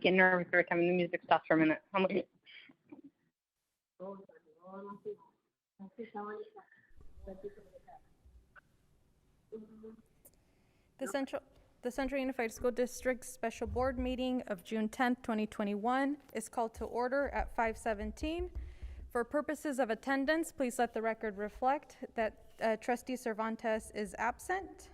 get nervous every time the music stops for a minute. The Central Unified School District Special Board Meeting of June 10th, 2021 is called to order at 5:17. For purposes of attendance, please let the record reflect that Trustee Cervantes is absent.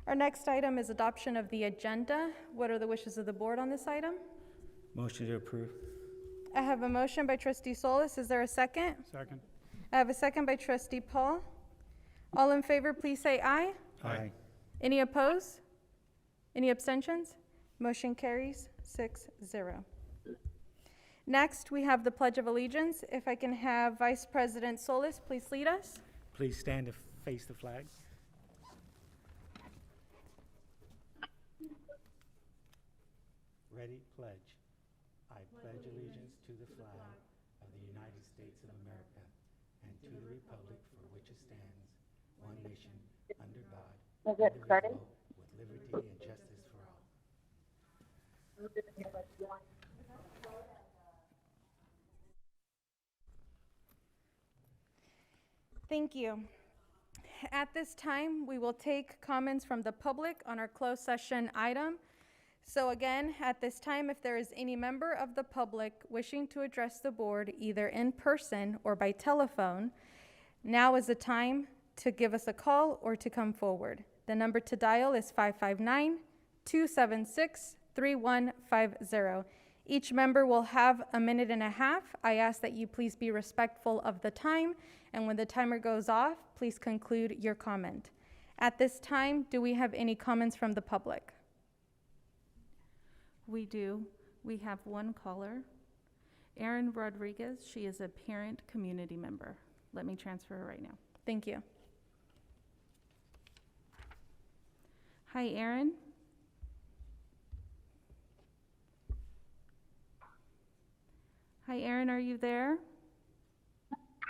Our next item is adoption of the agenda. What are the wishes of the board on this item? Motion to approve. I have a motion by Trustee Solis. Is there a second? Second. I have a second by Trustee Paul. All in favor, please say aye. Aye. Any opposed? Any abstentions? Motion carries 6-0. Next, we have the Pledge of Allegiance. If I can have Vice President Solis, please lead us. Please stand to face the flag. Ready, pledge. I pledge allegiance to the flag of the United States of America and to the republic for which it stands, one nation, under God, Is it starting? indivisible, with liberty and justice for all. Thank you. At this time, we will take comments from the public on our closed session item. So again, at this time, if there is any member of the public wishing to address the board, either in person or by telephone, now is the time to give us a call or to come forward. The number to dial is 559-276-3150. Each member will have a minute and a half. I ask that you please be respectful of the time, and when the timer goes off, please conclude your comment. At this time, do we have any comments from the public? We do. We have one caller, Erin Rodriguez. She is a parent community member. Let me transfer her right now. Thank you. Hi, Erin. Hi, Erin, are you there?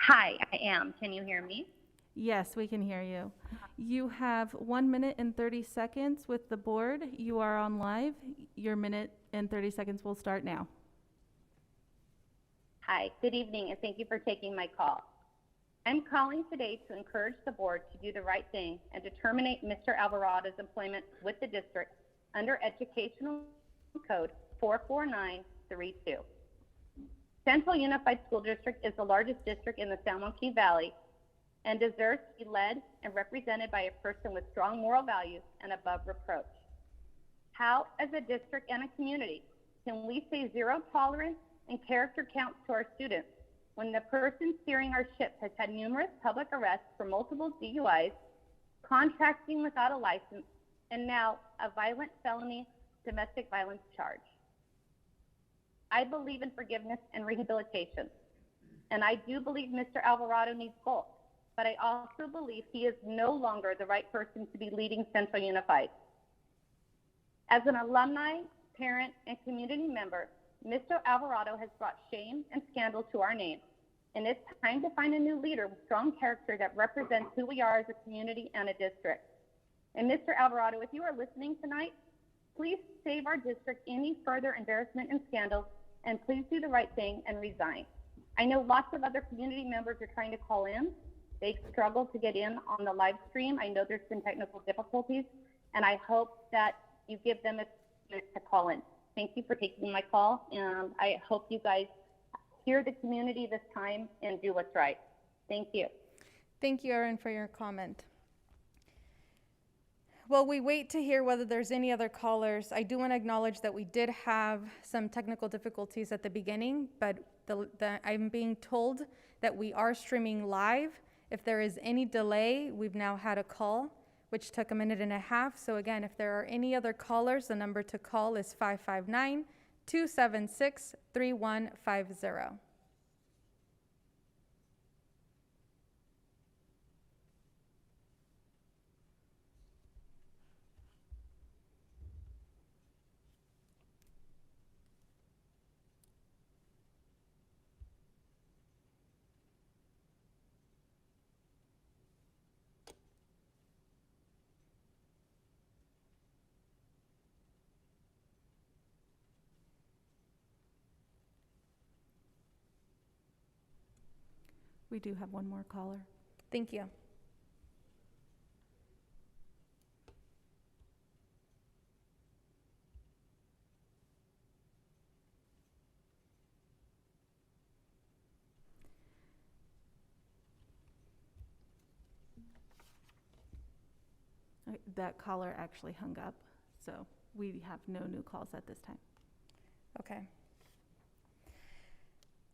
Hi, I am. Can you hear me? Yes, we can hear you. You have 1 minute and 30 seconds with the board. You are on live. Your minute and 30 seconds will start now. Hi, good evening, and thank you for taking my call. I'm calling today to encourage the board to do the right thing and to terminate Mr. Alvarado's employment with the district under Educational Code 44932. Central Unified School District is the largest district in the San Joaquin Valley and deserves to be led and represented by a person with strong moral values and above reproach. How, as a district and a community, can we say zero tolerance and character counts to our students when the person steering our ship has had numerous public arrests for multiple DUIs, contracting without a license, and now a violent felony domestic violence charge? I believe in forgiveness and rehabilitation, and I do believe Mr. Alvarado needs both, but I also believe he is no longer the right person to be leading Central Unified. As an alumni, parent, and community member, Mr. Alvarado has brought shame and scandal to our name, and it's time to find a new leader with strong character that represents who we are as a community and a district. And Mr. Alvarado, if you are listening tonight, please save our district any further embarrassment and scandals, and please do the right thing and resign. I know lots of other community members are trying to call in. They've struggled to get in on the live stream. I know there's been technical difficulties, and I hope that you give them a chance to call in. Thank you for taking my call, and I hope you guys hear the community this time and do what's right. Thank you. Thank you, Erin, for your comment. While we wait to hear whether there's any other callers, I do want to acknowledge that we did have some technical difficulties at the beginning, but I'm being told that we are streaming live. If there is any delay, we've now had a call, which took a minute and a half. So again, if there are any other callers, the number to call is 559-276-3150. We do have one more caller. Thank you. Okay, that caller actually hung up, so we have no new calls at this time. Okay.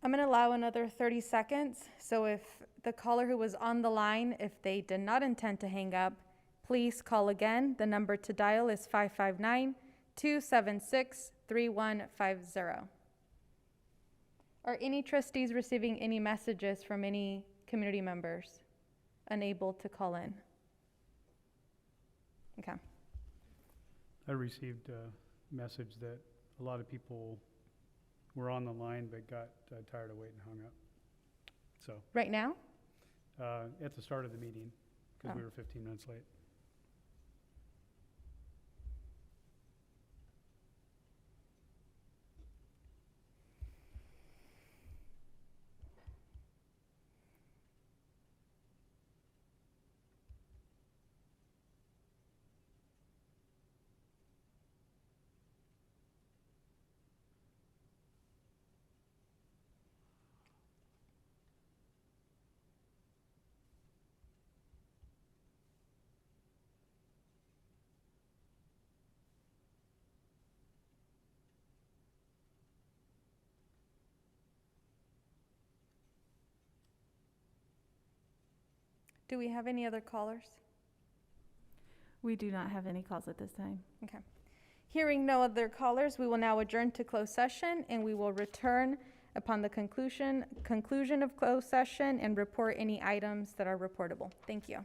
I'm going to allow another 30 seconds. So if the caller who was on the line, if they did not intend to hang up, please call again. The number to dial is 559-276-3150. Are any trustees receiving any messages from any community members unable to call in? Okay. I received a message that a lot of people were on the line but got tired of waiting and hung up. So, Right now? at the start of the meeting, because Oh. we were 15 minutes late. Do we have any other callers? We do not have any calls at this time. Okay. Hearing no other callers, we will now adjourn to closed session, and we will return upon the conclusion of closed session and report any items that are reportable. Thank you.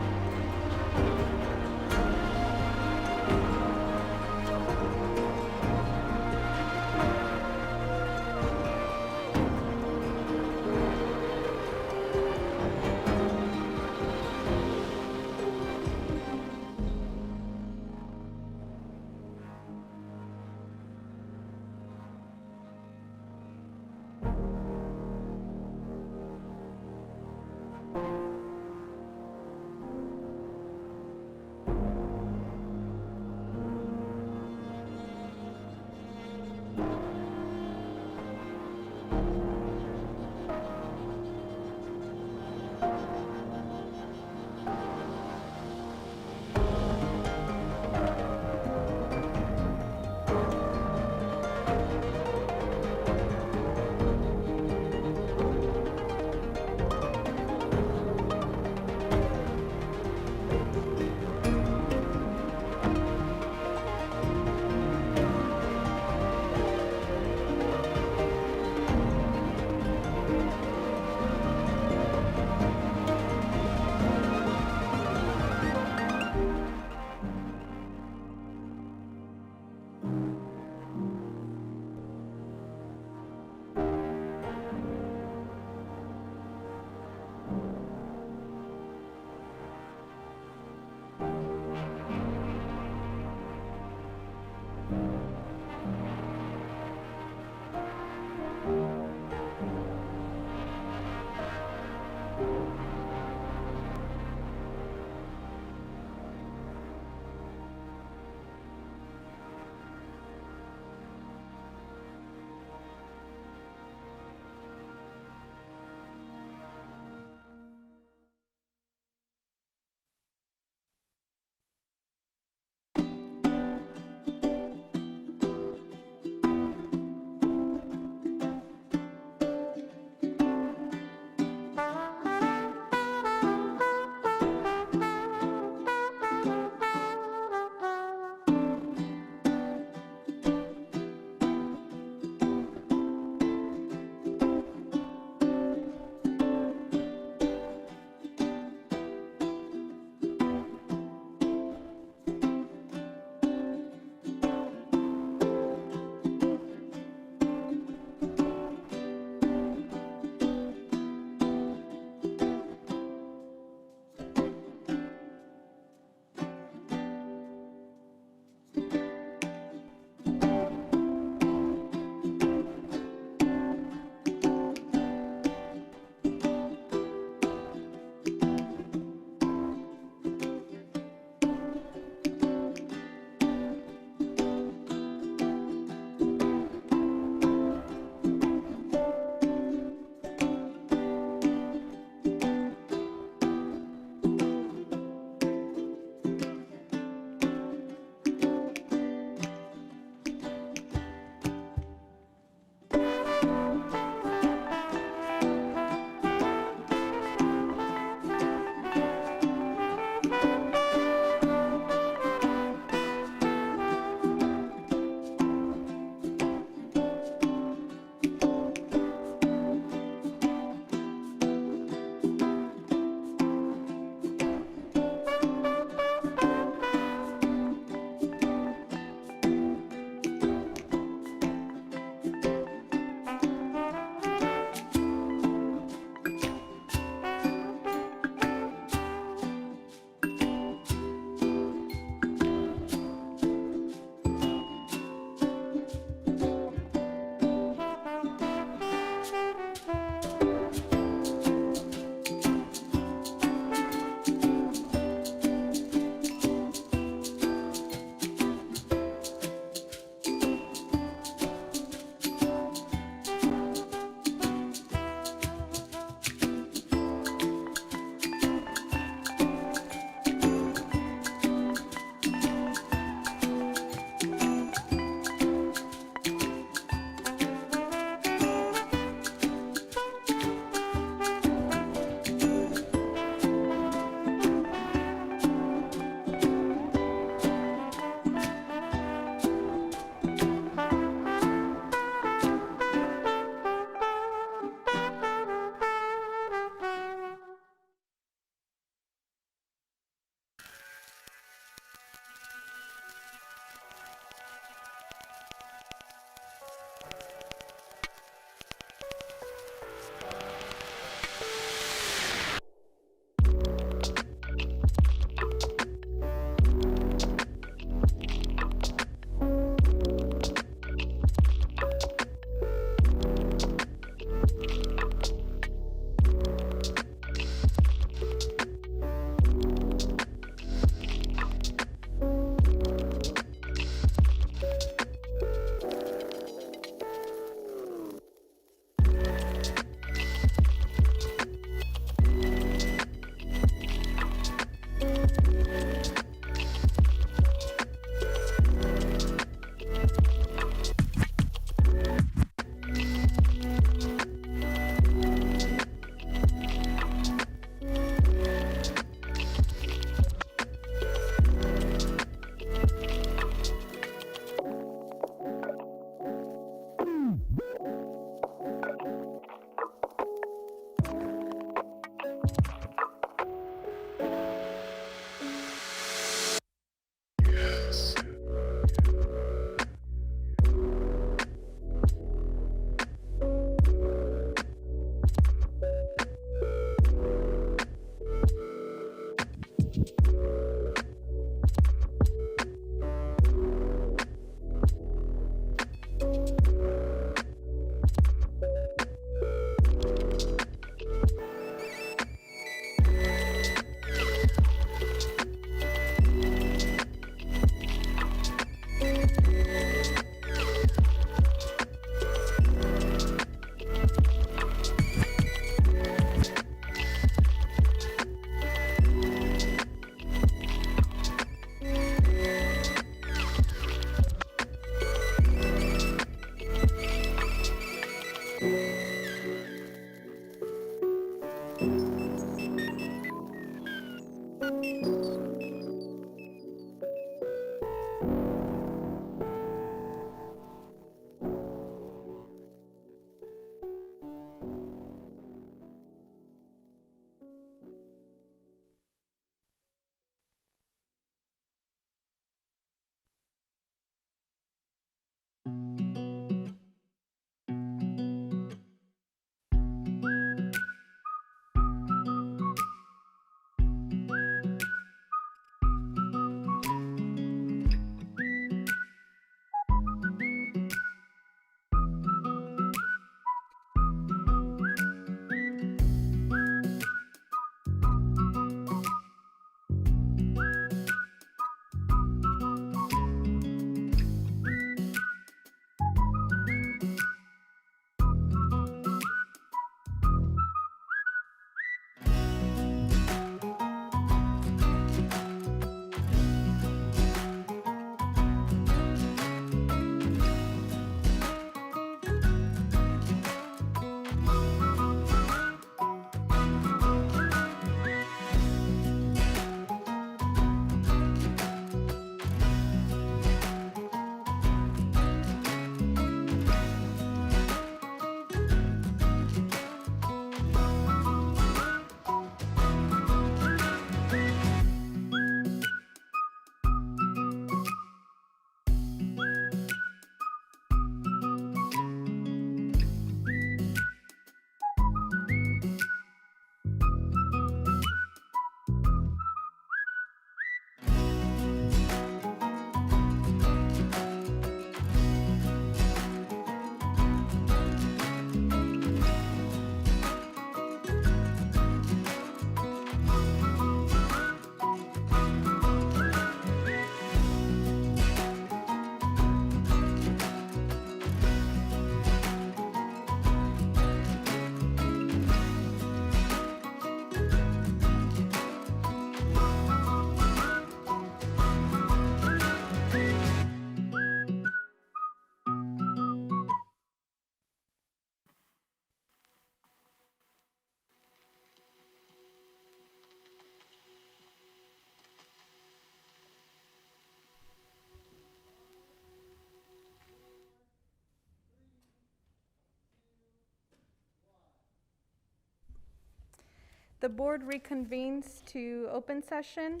The board reconvenes to open session.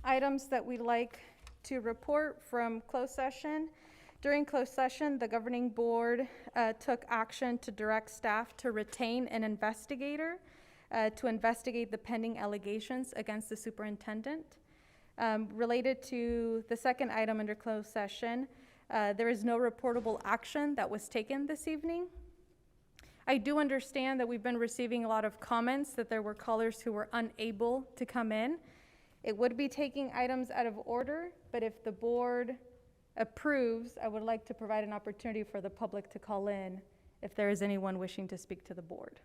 Items that we'd like to report from closed session. During closed session, the governing board took action to direct staff to retain an investigator to investigate the pending allegations against the superintendent. Related to the second item under closed session, there is no reportable action that was taken this evening. I do understand that we've been receiving a lot of comments that there were callers who were unable to come in. It would be taking items out of order, but if the board approves, I would like to provide an opportunity for the public to call in if there is anyone wishing to speak to the board.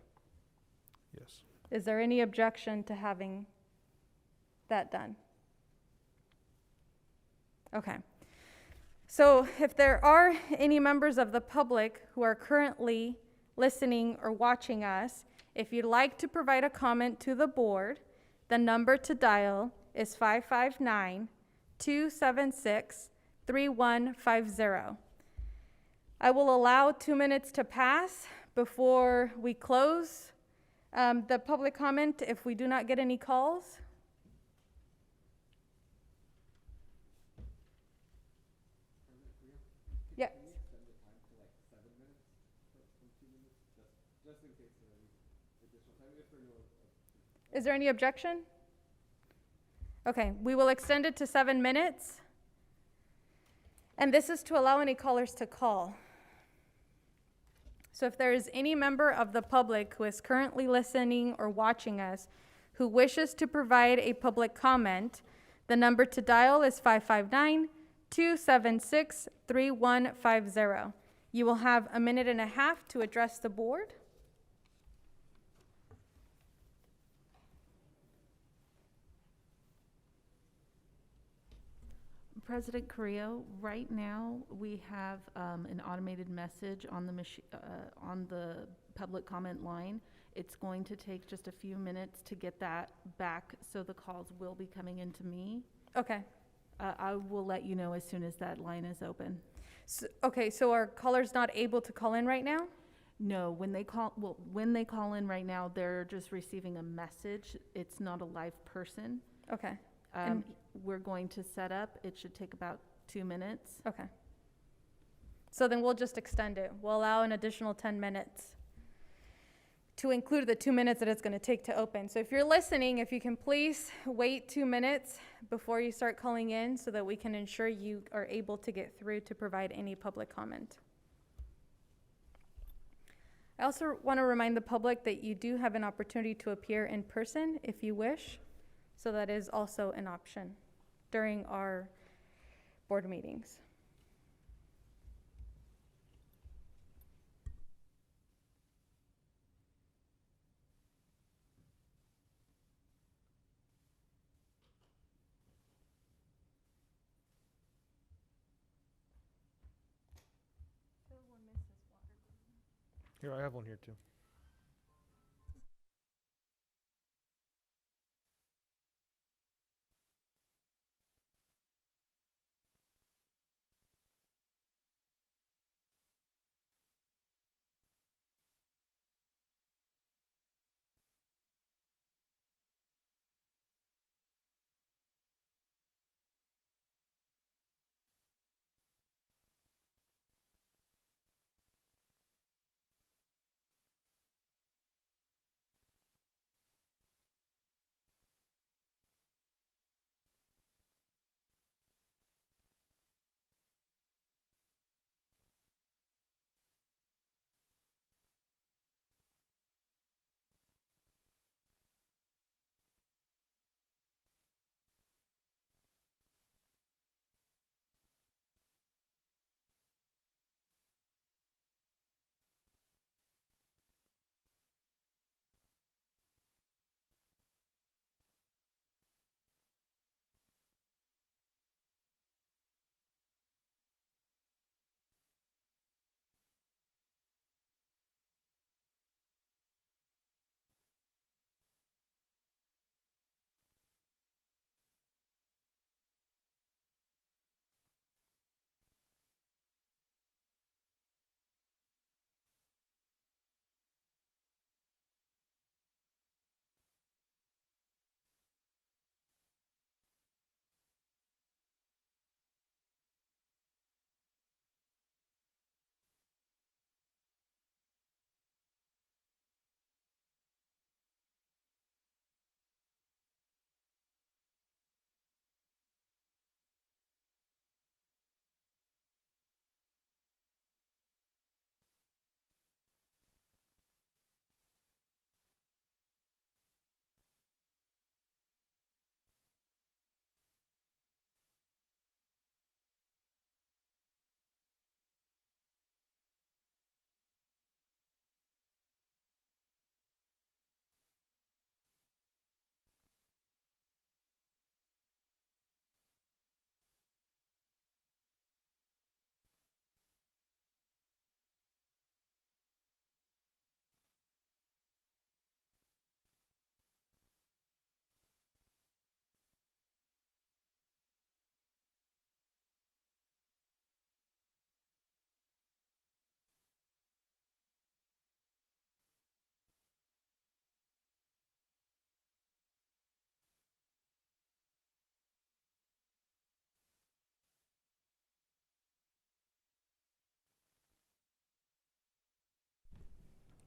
Yes. Is there any objection to having that done? Okay. So if there are any members of the public who are currently listening or watching us, if you'd like to provide a comment to the board, the number to dial is 559-276-3150. I will allow 2 minutes to pass before we close the public comment if we do not get any calls. Yeah. Is there any objection? Okay, we will extend it to 7 minutes. And this is to allow any callers to call. So if there is any member of the public who is currently listening or watching us who wishes to provide a public comment, the number to dial is 559-276-3150. You will have a minute and a half to address the board. President Carrillo, right now, we have an automated message on the public comment line. It's going to take just a few minutes to get that back, so the calls will be coming into me. Okay. I will let you know as soon as that line is open. So are callers not able to call in right now? No, when they call in right now, they're just receiving a message. It's not a live person. Okay. And- We're going to set up. It should take about 2 minutes. Okay. So then we'll just extend it. We'll allow an additional 10 minutes to include the 2 minutes that it's going to take to open. So if you're listening, if you can please wait 2 minutes before you start calling in so that we can ensure you are able to get through to provide any public comment. I also want to remind the public that you do have an opportunity to appear in person if you wish. So that is also an option during our board meetings. Here, I have one here too.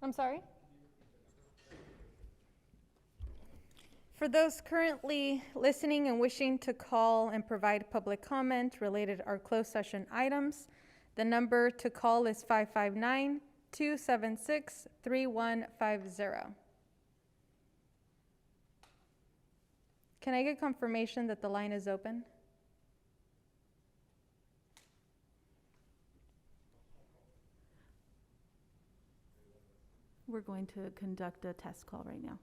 I'm sorry? For those currently listening and wishing to call and provide public comment related to our closed session items, the number to call is 559-276-3150. Can I get confirmation that the line is open? We're going to conduct a test call right now.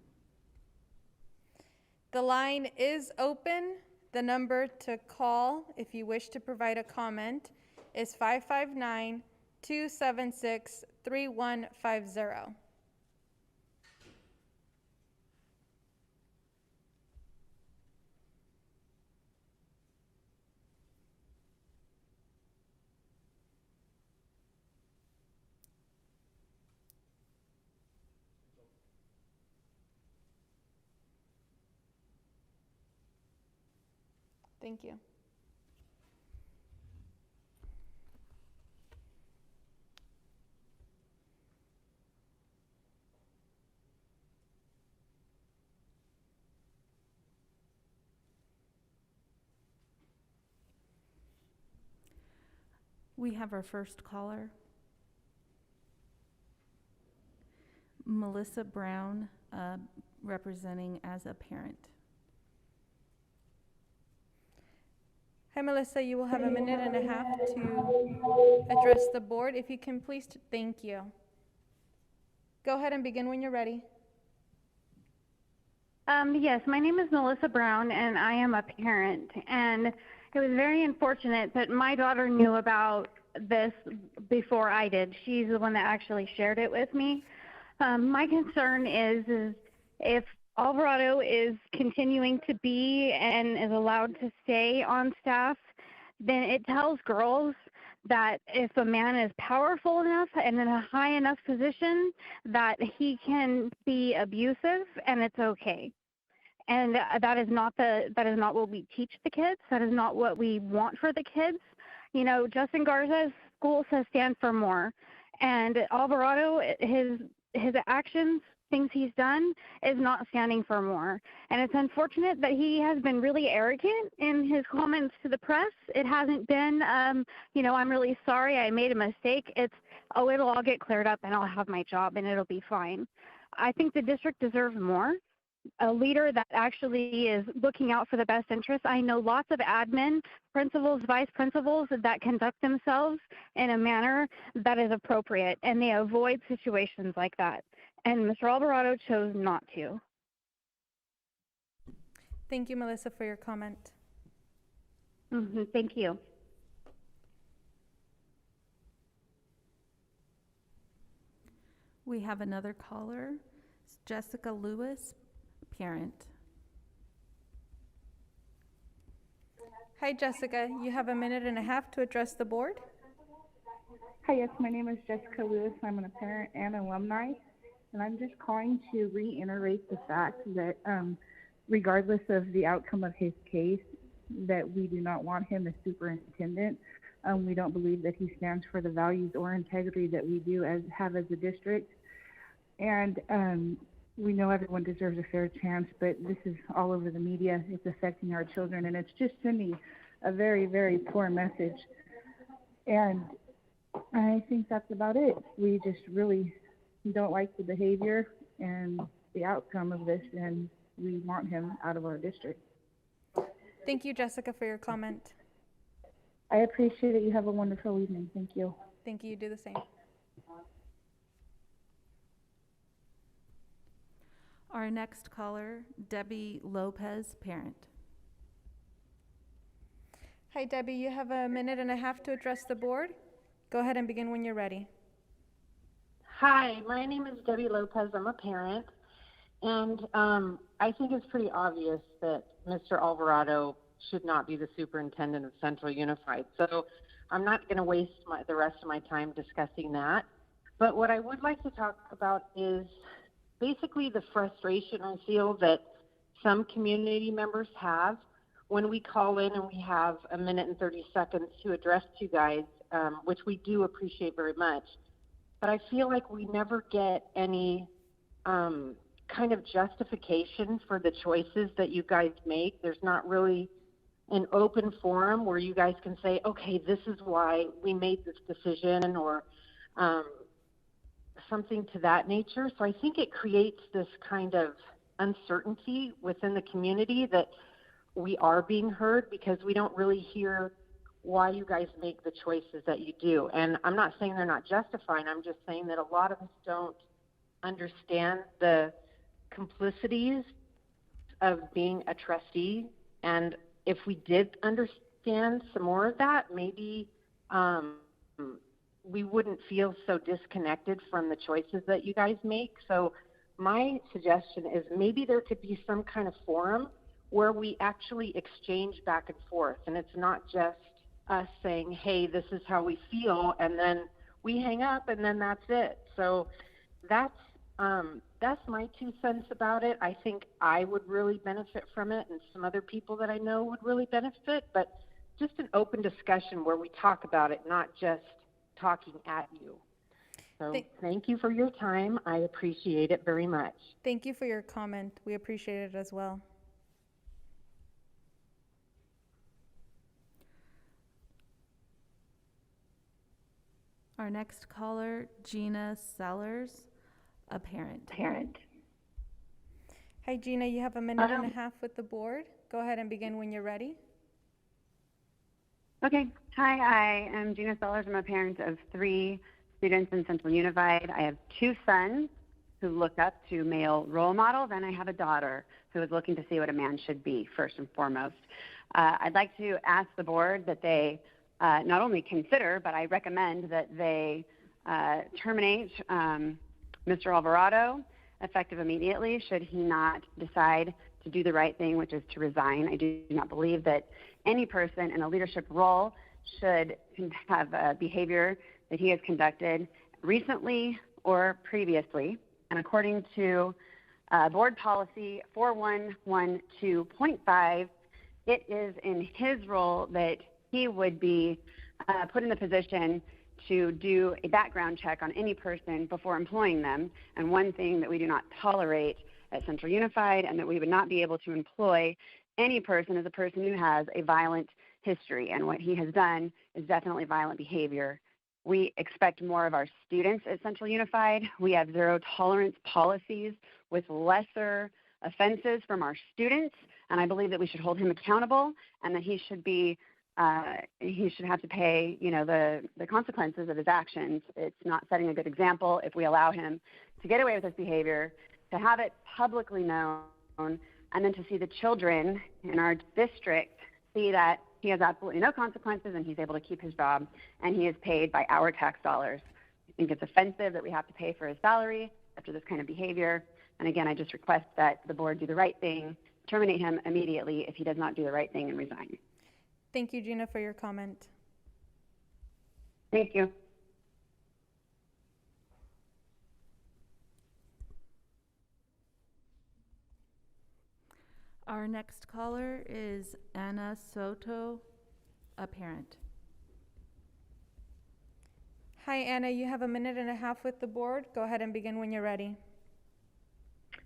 The line is open. The number to call, if you wish to provide a comment, is 559-276-3150. Thank you. We have our first caller. Melissa Brown, representing as a parent. Hi, Melissa. You will have a minute and a half to address the board. If you can please, thank you. Go ahead and begin when you're ready. Yes, my name is Melissa Brown, and I am a parent. And it was very unfortunate that my daughter knew about this before I did. She's the one that actually shared it with me. My concern is if Alvarado is continuing to be and is allowed to stay on staff, then it tells girls that if a man is powerful enough and in a high enough position, that he can be abusive and it's okay. And that is not what we teach the kids. That is not what we want for the kids. You know, Justin Garza's school says stand for more, and Alvarado, his actions, things he's done, is not standing for more. And it's unfortunate that he has been really arrogant in his comments to the press. It hasn't been, I'm really sorry, I made a mistake. It's, it'll all get cleared up and I'll have my job and it'll be fine. I think the district deserves more. A leader that actually is looking out for the best interests. I know lots of admin, principals, vice principals that conduct themselves in a manner that is appropriate, and they avoid situations like that. And Mr. Alvarado chose not to. Thank you, Melissa, for your comment. Thank you. We have another caller, Jessica Lewis, parent. Hi, Jessica. You have a minute and a half to address the board. Hi, yes, my name is Jessica Lewis. I'm a parent and alumni, and I'm just calling to reiterate the fact that regardless of the outcome of his case, that we do not want him as superintendent. We don't believe that he stands for the values or integrity that we do have as a district. And we know everyone deserves a fair chance, but this is all over the media. It's affecting our children, and it's just sending a very, very poor message. And I think that's about it. We just really don't like the behavior and the outcome of this, and we want him out of our district. Thank you, Jessica, for your comment. I appreciate it. You have a wonderful evening. Thank you. Thank you. You do the same. Our next caller, Debbie Lopez, parent. Hi, Debbie. You have a minute and a half to address the board. Go ahead and begin when you're ready. Hi, my name is Debbie Lopez. I'm a parent, and I think it's pretty obvious that Mr. Alvarado should not be the superintendent of Central Unified. So I'm not going to waste the rest of my time discussing that. But what I would like to talk about is basically the frustration I feel that some community members have when we call in and we have a minute and 30 seconds to address you guys, which we do appreciate very much. but I feel like we never get any kind of justification for the choices that you guys make. There's not really an open forum where you guys can say, okay, this is why we made this decision, or something to that nature. So I think it creates this kind of uncertainty within the community that we are being heard, because we don't really hear why you guys make the choices that you do. And I'm not saying they're not justified. I'm just saying that a lot of us don't understand the complicities of being a trustee. And if we did understand some more of that, maybe we wouldn't feel so disconnected from the choices that you guys make. So my suggestion is maybe there could be some kind of forum where we actually exchange back and forth, and it's not just us saying, hey, this is how we feel, and then we hang up, and then that's it. So that's my 2 cents about it. I think I would really benefit from it, and some other people that I know would really benefit, but just an open discussion where we talk about it, not just talking at you. So thank you for your time. I appreciate it very much. Thank you for your comment. We appreciate it as well. Our next caller, Gina Sellers, a parent. Hi, Gina. You have a minute and a half with the board. Go ahead and begin when you're ready. Okay. Hi, I am Gina Sellers. I'm a parent of 3 students in Central Unified. I have 2 sons who look up to male role models, and I have a daughter who is looking to see what a man should be, first and foremost. I'd like to ask the board that they not only consider, but I recommend that they terminate Mr. Alvarado effective immediately should he not decide to do the right thing, which is to resign. I do not believe that any person in a leadership role should have a behavior that he has conducted recently or previously. And according to board policy 4112.5, it is in his role that he would be put in the position to do a background check on any person before employing them. And one thing that we do not tolerate at Central Unified, and that we would not be able to employ any person, is a person who has a violent history. And what he has done is definitely violent behavior. We expect more of our students at Central Unified. We have zero tolerance policies with lesser offenses from our students, and I believe that we should hold him accountable, and that he should have to pay, the consequences of his actions. It's not setting a good example if we allow him to get away with this behavior, to have it publicly known, and then to see the children in our district see that he has absolutely no consequences and he's able to keep his job, and he is paid by our tax dollars. I think it's offensive that we have to pay for his salary after this kind of behavior. And again, I just request that the board do the right thing, terminate him immediately if he does not do the right thing, and resign. Thank you, Gina, for your comment. Thank you. Our next caller is Anna Soto, a parent. Hi, Anna. You have a minute and a half with the board. Go ahead and begin when you're ready.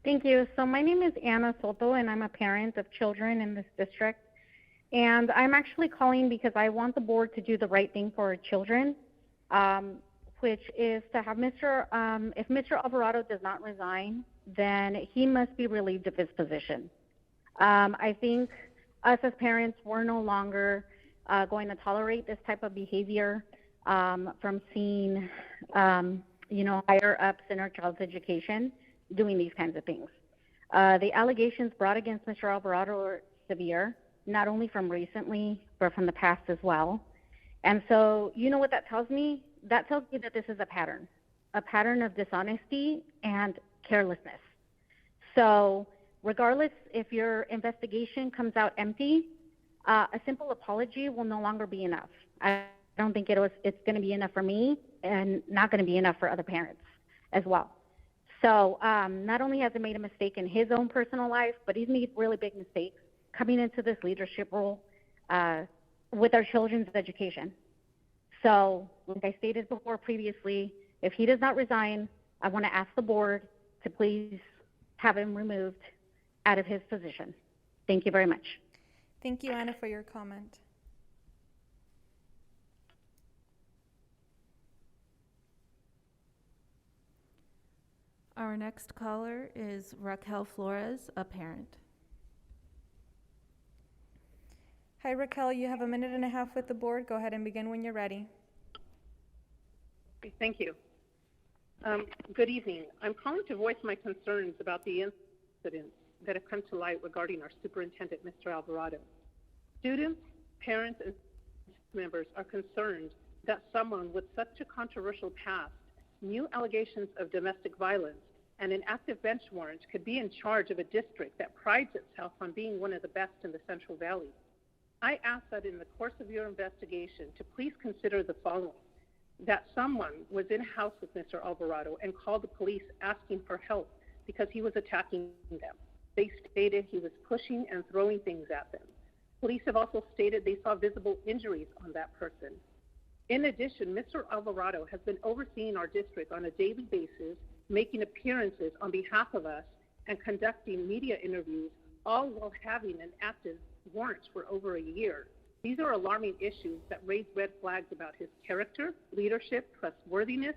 Thank you. So my name is Anna Soto, and I'm a parent of children in this district. And I'm actually calling because I want the board to do the right thing for our children, which is to have if Mr. Alvarado does not resign, then he must be relieved of his position. I think us as parents, we're no longer going to tolerate this type of behavior from seeing, higher ups in our child's education doing these kinds of things. The allegations brought against Mr. Alvarado are severe, not only from recently, but from the past as well. And so, you know what that tells me? That tells me that this is a pattern of dishonesty and carelessness. So regardless if your investigation comes out empty, a simple apology will no longer be enough. I don't think it's going to be enough for me, and not going to be enough for other parents as well. So not only has he made a mistake in his own personal life, but he's made really big mistakes coming into this leadership role with our children's education. So like I stated before previously, If he does not resign, I want to ask the board to please have him removed out of his position. Thank you very much. Thank you, Anna, for your comment. Our next caller is Raquel Flores, a parent. Hi, Raquel, you have 1.5 minutes with the board. Go ahead and begin when you're ready. Thank you. Good evening. I'm calling to voice my concerns about the incidents that have come to light regarding our superintendent, Mr. Alvarado. Students, parents, and members are concerned that someone with such a controversial past, new allegations of domestic violence, and an active bench warrant could be in charge of a district that prides itself on being one of the best in the Central Valley. I ask that in the course of your investigation to please consider the following: that someone was in-house with Mr. Alvarado and called the police asking for help because he was attacking them. They stated he was pushing and throwing things at them. Police have also stated they saw visible injuries on that person. In addition, Mr. Alvarado has been overseeing our district on a daily basis, making appearances on behalf of us and conducting media interviews, all while having an active warrant for over a year. These are alarming issues that raise red flags about his character, leadership, trustworthiness,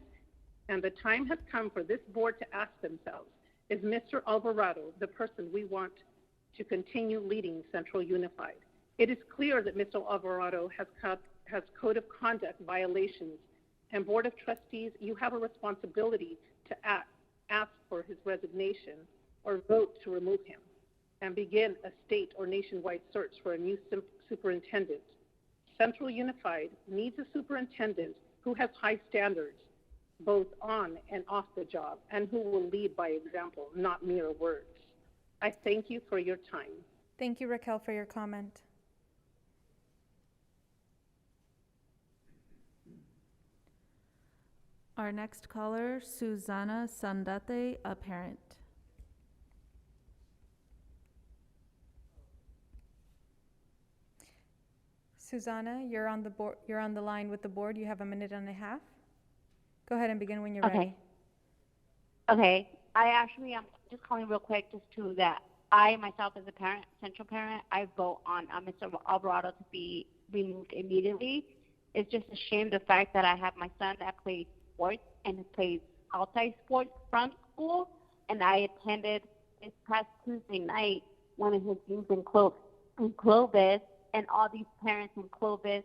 and the time has come for this board to ask themselves, is Mr. Alvarado the person we want to continue leading Central Unified? It is clear that Mr. Alvarado has code of conduct violations, and Board of Trustees, you have a responsibility to ask for his resignation or vote to remove him and begin a state or nationwide search for a new superintendent. Central Unified needs a superintendent who has high standards, both on and off the job, and who will lead by example, not mere words. I thank you for your time. Thank you, Raquel, for your comment. Our next caller, Susana Sandate, a parent. Susanna, you're on the board. You're on the line with the board. You have 1.5 minutes. Go ahead and begin when you're ready. Okay. I actually am just calling real quick just to that I myself as a parent, central parent, I vote on Mr. Alvarado to be removed immediately. It's just a shame the fact that I have my son that plays sports and plays outside sports from school, and I attended this past Tuesday night one of his games in Clovis, and all these parents in Clovis,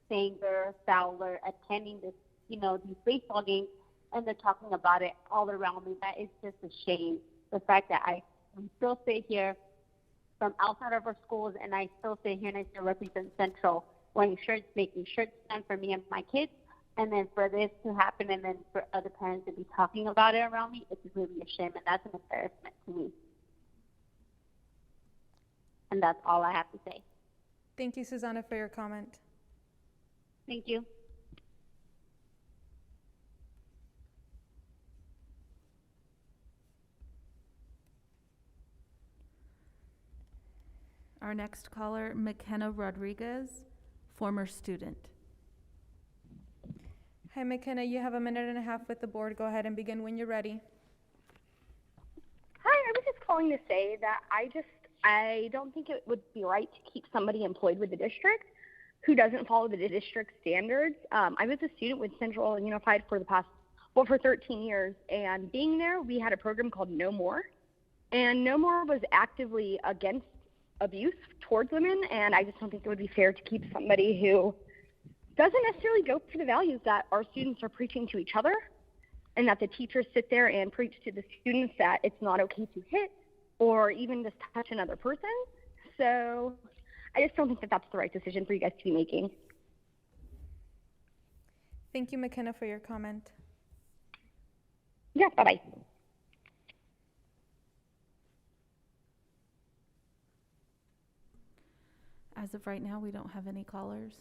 Sanger, Fowler, attending this, these baseball games, and they're talking about it all around me. That is just a shame. The fact that we still sit here from outside of our schools, and I still sit here and I still represent Central, wearing shirts, making shirts done for me and my kids, and then for this to happen, and then for other parents to be talking about it around me, it's really a shame, and that's an embarrassment to me. And that's all I have to say. Thank you, Susanna, for your comment. Thank you. Our next caller, McKenna Rodriguez, former student. Hi, McKenna. You have 1.5 minutes with the board. Go ahead and begin when you're ready. Hi, I was just calling to say that I don't think it would be right to keep somebody employed with the district who doesn't follow the district standards. I was a student with Central Unified for 13 years, and being there, we had a program called No More, and No More was actively against abuse towards women, and I just don't think it would be fair to keep somebody who doesn't necessarily go for the values that our students are preaching to each other, and that the teachers sit there and preach to the students that it's not okay to hit or even just touch another person. So I just don't think that that's the right decision for you guys to be making. Thank you, McKenna, for your comment. Yeah, bye-bye. As of right now, we don't have any callers.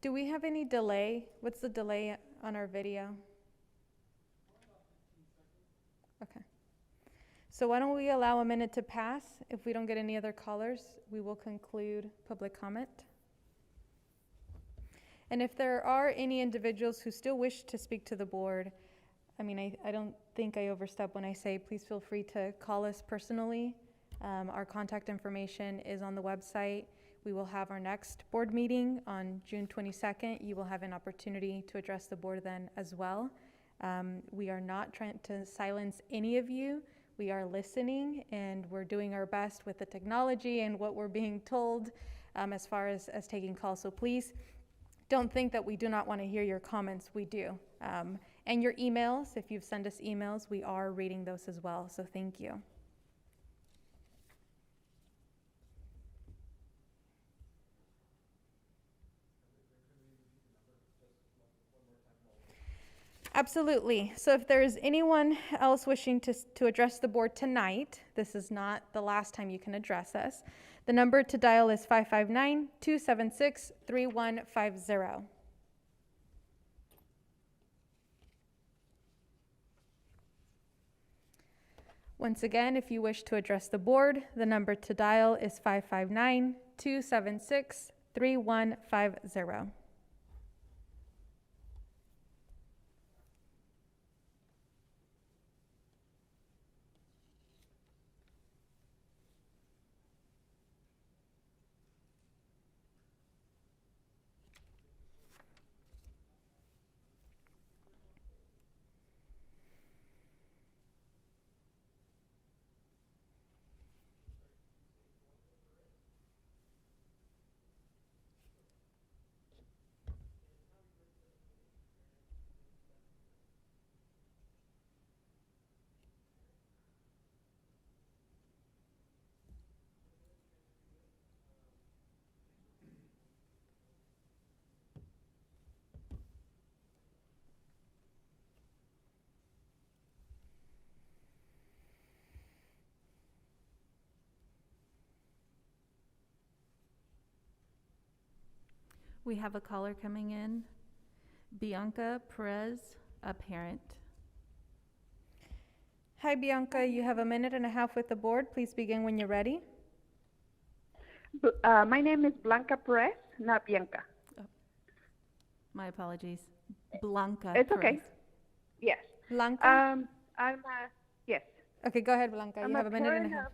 Do we have any delay? What's the delay on our video? Okay. So why don't we allow a minute to pass? If we don't get any other callers, we will conclude public comment. And if there are any individuals who still wish to speak to the board, I don't think I overstep when I say please feel free to call us personally. Our contact information is on the website. We will have our next board meeting on June 22nd. You will have an opportunity to address the board then as well. We are not trying to silence any of you. We are listening, and we're doing our best with the technology and what we're being told as far as taking calls. So please don't think that we do not want to hear your comments. We do. And your emails, if you've sent us emails, we are reading those as well. So thank you. Absolutely. So if there is anyone else wishing to address the board tonight, this is not the last time you can address us. The number to dial is 559-276-3150. Once again, if you wish to address the board, the number to dial is 559-276-3150. We have a caller coming in. Bianca Perez, a parent. Hi, Bianca. You have a minute and a half with the board. Please begin when you're ready. My name is Blanca Perez, not Bianca. Oh. My apologies. Blanca It's Perez. okay. Yes. Blanca? Yes. Okay, go ahead, Blanca. You have a minute and a half.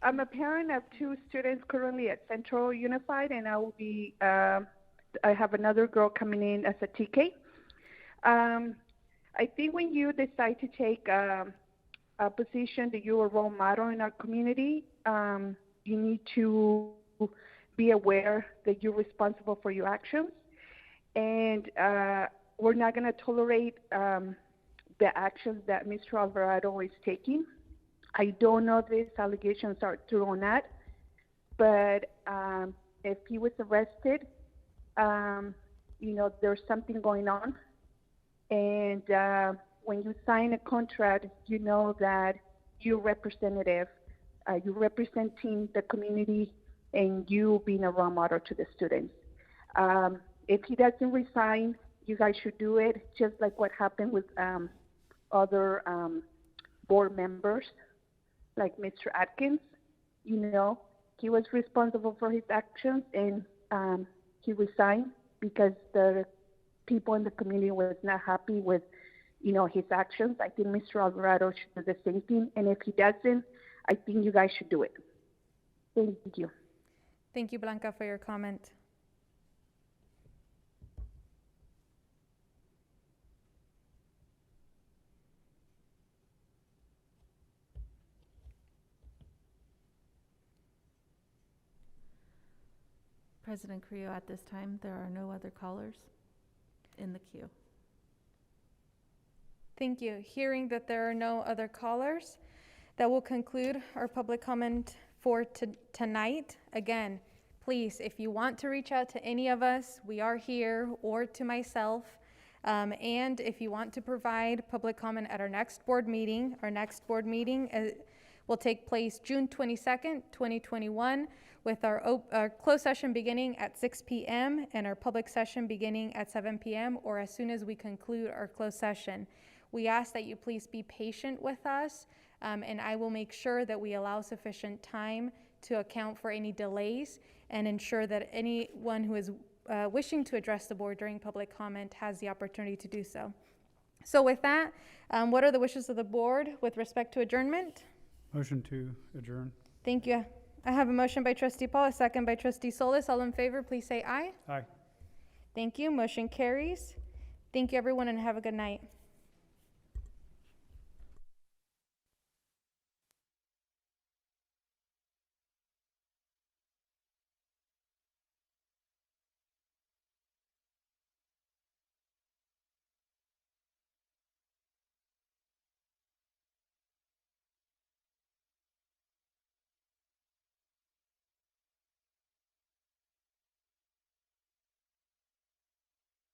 I'm a parent of 2 students currently at Central Unified, and I will be, I have another girl coming in as a TK. I think when you decide to take a position that you're a role model in our community, you need to be aware that you're responsible for your actions. And we're not going to tolerate the actions that Mr. Alvarado is taking. I don't know if these allegations are true or not, but if he was arrested, there's something going on. And when you sign a contract, you know that you're representative, you're representing the community, and you being a role model to the students. If he doesn't resign, you guys should do it, just like what happened with other board members, like Mr. Atkins. He was responsible for his actions, and he resigned because the people in the community was not happy with, his actions. I think Mr. Alvarado should do the same thing, and if he doesn't, I think you guys should do it. Thank you. Thank you, Blanca, for your comment. President Carrillo, at this time, there are no other callers in the queue. Thank you. Hearing that there are no other callers, that will conclude our public comment for tonight. Again, please, if you want to reach out to any of us, we are here, or to myself. And if you want to provide public comment at our next board meeting will take place June 22nd, 2021, with our closed session beginning at 6 p.m. and our public session beginning at 7 p.m. or as soon as we conclude our closed session. We ask that you please be patient with us, and I will make sure that we allow sufficient time to account for any delays and ensure that anyone who is wishing to address the board during public comment has the opportunity to do so. So with that, what are the wishes of the board with respect to adjournment? Motion to adjourn. Thank you. I have a motion by trustee Paul, a second by trustee Solis. All in favor, please say aye. Aye. Thank you. Motion carries. Thank you, everyone, and have a good night.